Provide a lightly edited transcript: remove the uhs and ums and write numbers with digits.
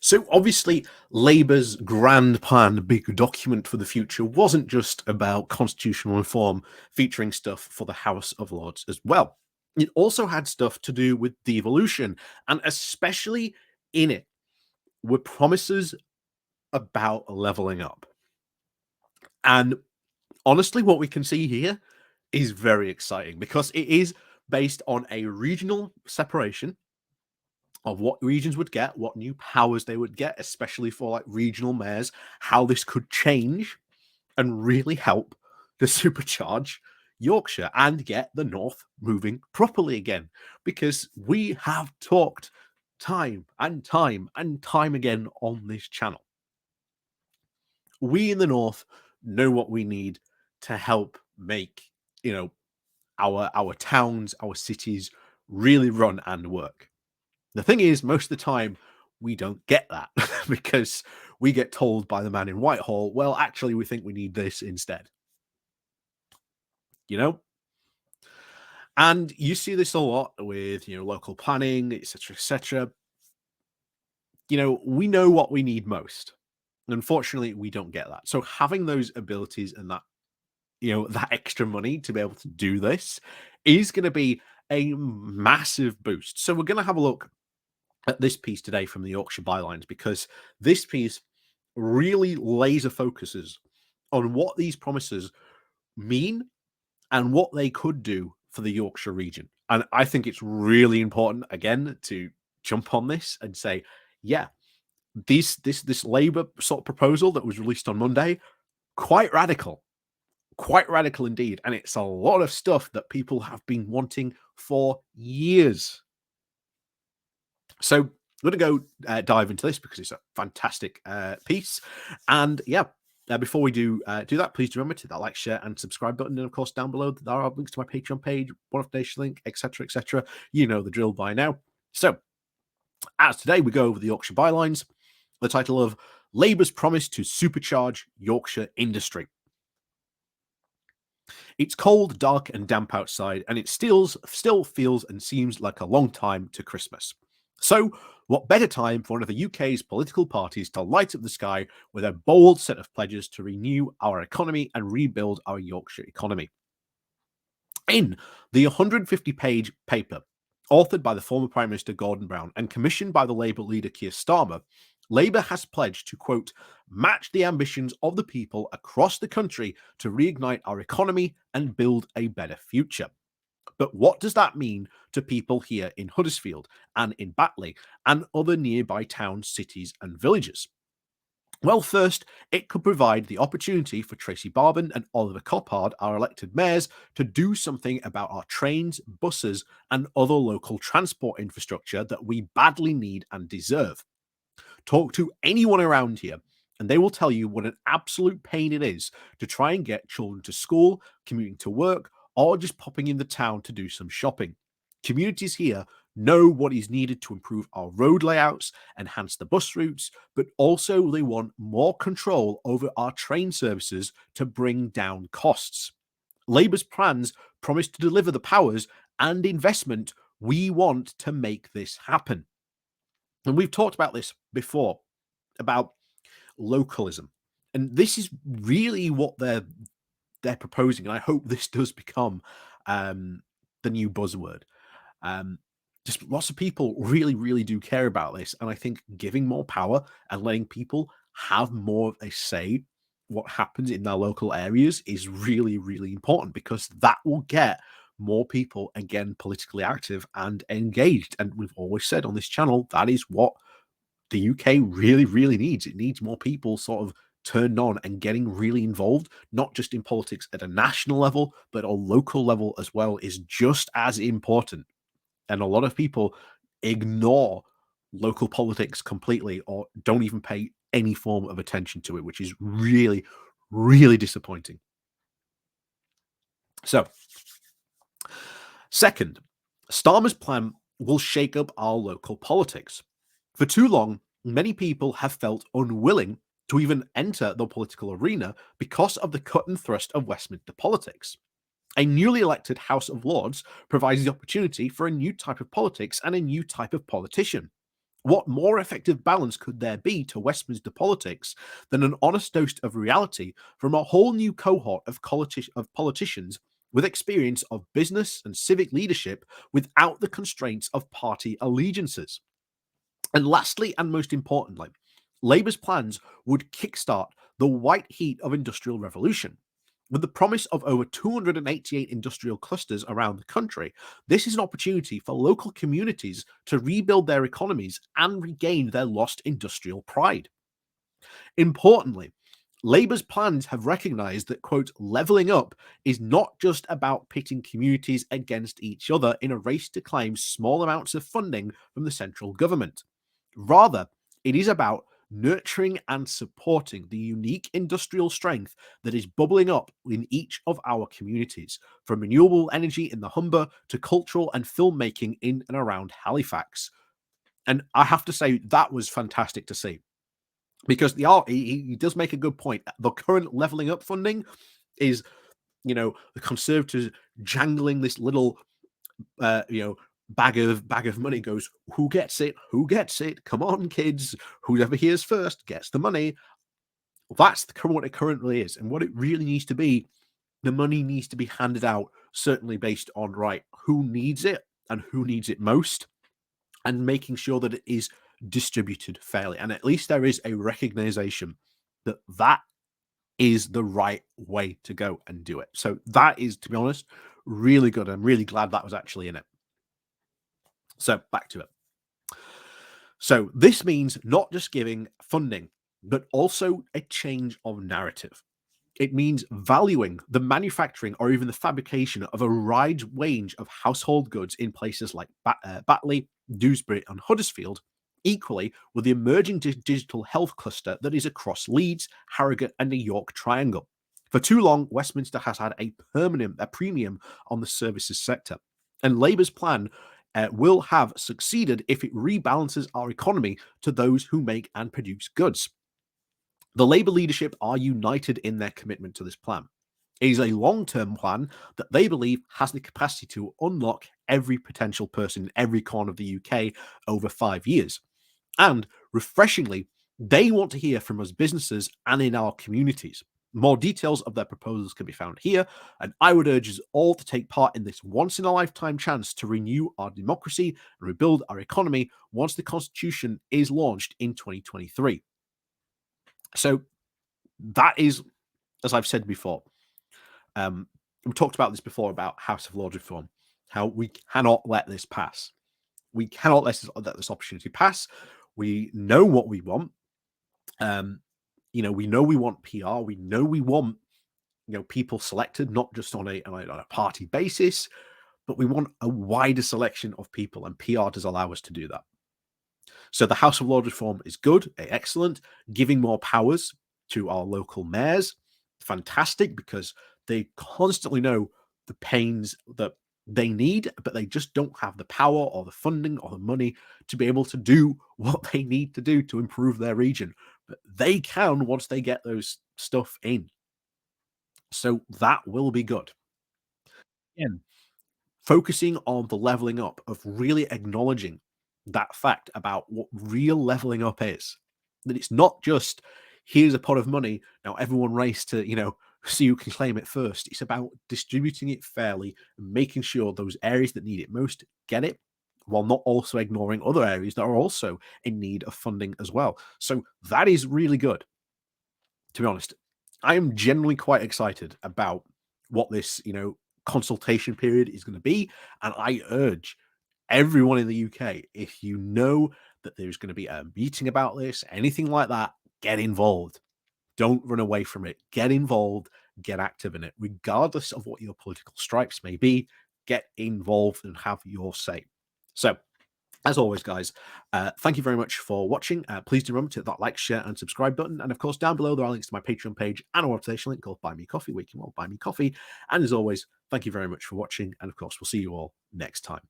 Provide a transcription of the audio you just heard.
So obviously, Labour's grand plan, big document for the future, wasn't just about constitutional reform featuring stuff for the House of Lords as well. It also had stuff to do with devolution, and especially in it were promises about levelling up. And honestly, what we can see here is very exciting because it is based on a regional separation of what regions would get, what new powers they would get, especially for like regional mayors, how this could change and really help to supercharge Yorkshire and get the North moving properly again. Because we have talked time and time and time again on this channel. We in the North know what we need to help make, our towns, our cities really run and work. The thing is, most of the time, we don't get that because we get told by the man in Whitehall, well, actually, we think we need this instead. You know? And you see this a lot with, local planning, etc., etc. We know what we need most. And unfortunately, we don't get that. So having those abilities and that extra money to be able to do this is going to be a massive boost. So we're going to have a look at this piece today from the Yorkshire Bylines because this piece really laser focuses on what these promises mean and what they could do for the Yorkshire region. And I think it's really important again to jump on this and say, yeah, this Labour sort of proposal that was released on Monday, quite radical indeed. And it's a lot of stuff that people have been wanting for years. So I'm going to go dive into this because it's a fantastic piece. And yeah, before we do that, please remember to hit that like, share, and subscribe button. And of course, down below, there are links to my Patreon page, one-off donation link, etc., etc. You know the drill by now. So, as today we go over the Yorkshire Bylines, the title of Labour's Promise to Supercharge Yorkshire Industry. It's cold, dark, and damp outside, and it still feels and seems like a long time to Christmas. So, what better time for one of the UK's political parties to light up the sky with a bold set of pledges to renew our economy and rebuild our Yorkshire economy? In the 150-page paper, authored by the former Prime Minister Gordon Brown and commissioned by the Labour leader Keir Starmer, Labour has pledged to, quote, match the ambitions of the people across the country to reignite our economy and build a better future. But what does that mean to people here in Huddersfield and in Batley and other nearby towns, cities, and villages? Well, first, it could provide the opportunity for Tracy Barban and Oliver Coppard, our elected mayors, to do something about our trains, buses, and other local transport infrastructure that we badly need and deserve. Talk to anyone around here, and they will tell you what an absolute pain it is to try and get children to school, commuting to work, or just popping in the town to do some shopping. Communities here know what is needed to improve our road layouts, enhance the bus routes, but also they want more control over our train services to bring down costs. Labour's plans promise to deliver the powers and investment we want to make this happen. And we've talked about this before, about localism. And this is really what they're proposing. And I hope this does become the new buzzword. Just lots of people really, really do care about this. And I think giving more power and letting people have more of a say what happens in their local areas is really, really important because that will get more people again politically active and engaged. And we've always said on this channel that is what the UK really, really needs. It needs more people sort of turned on and getting really involved, not just in politics at a national level, but a local level as well, is just as important. And a lot of people ignore local politics completely or don't even pay any form of attention to it, which is really, really disappointing. So, second, Starmer's plan will shake up our local politics. For too long, many people have felt unwilling to even enter the political arena because of the cut and thrust of Westminster politics. A newly elected House of Lords provides the opportunity for a new type of politics and a new type of politician. What more effective balance could there be to Westminster politics than an honest dose of reality from a whole new cohort of politicians with experience of business and civic leadership without the constraints of party allegiances? And lastly, and most importantly, Labour's plans would kickstart the white heat of industrial revolution. With the promise of over 288 industrial clusters around the country, this is an opportunity for local communities to rebuild their economies and regain their lost industrial pride. Importantly, Labour's plans have recognised that, quote, levelling up is not just about pitting communities against each other in a race to claim small amounts of funding from the central government. Rather, it is about nurturing and supporting the unique industrial strength that is bubbling up in each of our communities, from renewable energy in the Humber to cultural and filmmaking in and around Halifax. And I have to say, that was fantastic to see, because he does make a good point. The current levelling up funding is, the Conservatives jangling this little, uh, you know, bag of money, goes, who gets it? Who gets it? Come on, kids. Whoever hears first gets the money. That's what it currently is. And what it really needs to be, the money needs to be handed out, certainly based on, right, who needs it and who needs it most, and making sure that it is distributed fairly. And at least there is a recognition that that is the right way to go and do it. So that is, to be honest, really good. I'm really glad that was actually in it. So back to it. So this means not just giving funding, but also a change of narrative. It means valuing the manufacturing or even the fabrication of a wide range of household goods in places like Batley, Dewsbury, and Huddersfield, equally with the emerging digital health cluster that is across Leeds, Harrogate, and the York Triangle. For too long, Westminster has had a premium on the services sector, and Labour's plan will have succeeded if it rebalances our economy to those who make and produce goods. The Labour leadership are united in their commitment to this plan. It is a long-term plan that they believe has the capacity to unlock every potential person in every corner of the UK over 5 years. And refreshingly, they want to hear from us businesses and in our communities. More details of their proposals can be found here, and I would urge us all to take part in this once-in-a-lifetime chance to renew our democracy and rebuild our economy once the Constitution is launched in 2023. So that is, as I've said before, we talked about this before about House of Lords reform, how we cannot let this pass. We cannot let this opportunity pass. We know what we want. We know we want PR. We know we want, people selected, not just on a party basis, but we want a wider selection of people, and PR does allow us to do that. So the House of Lords reform is good, excellent. Giving more powers to our local mayors, fantastic, because they constantly know the pains that they need, but they just don't have the power or the funding or the money to be able to do what they need to do to improve their region. But they can once they get those stuff in. So that will be good. Again, focusing on the leveling up, of really acknowledging that fact about what real leveling up is. That it's not just, here's a pot of money, now everyone race to, see who can claim it first. It's about distributing it fairly and making sure those areas that need it most get it, while not also ignoring other areas that are also in need of funding as well. So that is really good. To be honest, I am genuinely quite excited about what this, consultation period is going to be. And I urge everyone in the UK, if you know that there's going to be a meeting about this, anything like that, get involved. Don't run away from it. Get involved, get active in it, regardless of what your political stripes may be. Get involved and have your say. So, as always, guys, thank you very much for watching. Please do remember to hit that like, share, and subscribe button. And of course, down below, there are links to my Patreon page and a motivation link called Buy Me Coffee, where you can buy me coffee. And as always, thank you very much for watching. And of course, we'll see you all next time.